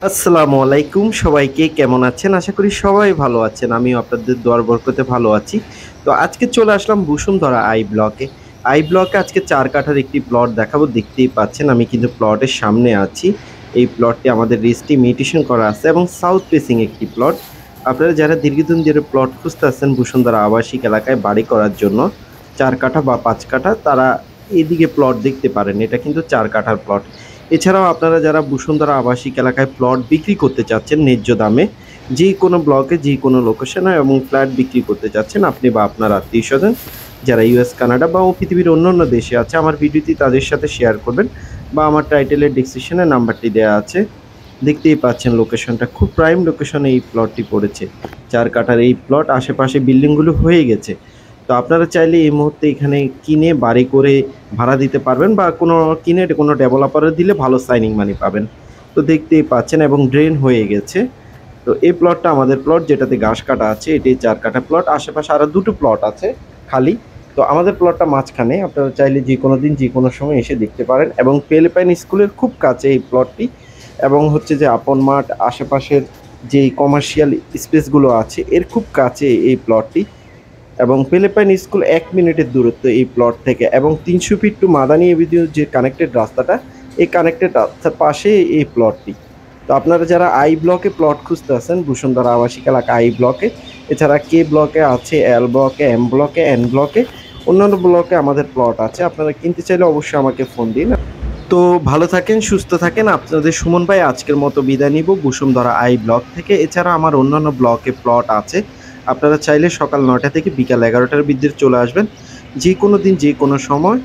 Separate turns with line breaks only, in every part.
আসসালামু আলাইকুম, সবাইকে কেমন আছেন? আশা করি সবাই ভালো আছেন। আমিও আপনাদের দোয়ার বরকতে ভালো আছি। তো আজকে চলে আসলাম বসুন্ধরা আই ব্লকে। আই ব্লকে আজকে ৪ কাঠার একটি প্লট দেখাবো। দেখতেই পাচ্ছেন আমি কিন্তু প্লটের সামনে আছি। এই প্লটটি আমাদের রেজিস্ট্রি মিউটেশন করা আছে এবং সাউথ ফেসিং একটি প্লট। আপনারা যারা দীর্ঘদিন ধরে প্লট খুঁজতেছেন বসুন্ধরা আবাসিক এলাকায় বাড়ি করার জন্য ৪ কাঠা বা ৫ কাঠা, তারা এদিকে প্লট দেখতে পারেন। এটা কিন্তু ৪ কাঠার প্লট। এছাড়াও আপনারা যারা বসুন্ধরা আবাসিক এলাকায় প্লট বিক্রি করতে চাচ্ছেন ন্যায্য দামে, যে কোনো ব্লকে যে কোনো লোকেশনে এবং ফ্ল্যাট বিক্রি করতে চাচ্ছেন আপনি বা আপনার আত্মীয়স্বজন যারা ইউএস, কানাডা বা পৃথিবীর অন্যান্য দেশে আছে, আমার ভিডিওটি তাদের সাথে শেয়ার করবেন বা আমার টাইটেলের ডেসক্রিপশনে নাম্বারটি দেওয়া আছে। দেখতেই পাচ্ছেন লোকেশনটা খুব প্রাইম লোকেশনে এই প্লটটি পড়েছে। ৪ কাঠার এই প্লট, আশেপাশে বিল্ডিংগুলো হয়ে গেছে। তো আপনারা চাইলে এই মুহূর্তে এখানে কিনে বাড়ি করে ভাড়া দিতে পারবেন বা কিনে কোনো ডেভেলপারে দিলে ভালো সাইনিং মানি পাবেন। তো দেখতেই পাচ্ছেন এবং ড্রেন হয়ে গেছে। তো এই প্লটটা আমাদের প্লট, যেটাতে ঘাস কাটা আছে। এটি ৪ কাঠা প্লট। আশেপাশে আরও ২টো প্লট আছে খালি। তো আমাদের প্লটটা মাঝখানে। আপনারা চাইলে যে কোনো দিন যে কোনো সময় এসে দেখতে পারেন এবং পেলেপাইন স্কুলের খুব কাছে এই প্লটটি এবং হচ্ছে যে আপন মাঠ, আশেপাশের যেই কমার্শিয়াল স্পেসগুলো আছে এর খুব কাছে এই প্লটটি এবং পেলেপাইন স্কুল ১ মিনিটের দূরত্ব এই প্লট থেকে এবং ৩০০ ফিট টু মাদানী এভিনিউ যে কানেক্টেড রাস্তাটা, এই কানেক্টেড রাস্তার পাশে এই প্লটটি। তো আপনারা যারা আই ব্লকে প্লট খুঁজতে আছেন বসুন্ধরা আবাসিক এলাকা আই ব্লকে, এছাড়া কে ব্লকে আছে, এল ব্লকে, এম ব্লকে, এন ব্লকে, অন্যান্য ব্লকে আমাদের প্লট আছে। আপনারা কিনতে চাইলে অবশ্যই আমাকে ফোন দিন। তো ভালো থাকেন, সুস্থ থাকেন। আপনাদের সুমন ভাই আজকের মতো বিদায় নিব বসুন্ধরা আই ব্লক থেকে। এছাড়া আমার অন্যান্য ব্লকে প্লট আছে। আপনারা চাইলে সকাল ৯টা থেকে বিকাল ১১টার ভিতরে চলে আসবেন। যে কোনো দিন যে কোনো সময়।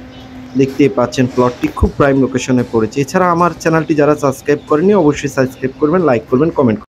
দেখতেই পাচ্ছেন প্লটটি খুব প্রাইম লোকেশনে পড়েছে। এছাড়া আমার চ্যানেলটি যারা সাবস্ক্রাইব করেনি অবশ্যই সাবস্ক্রাইব করবেন, লাইক করবেন, কমেন্ট করবেন।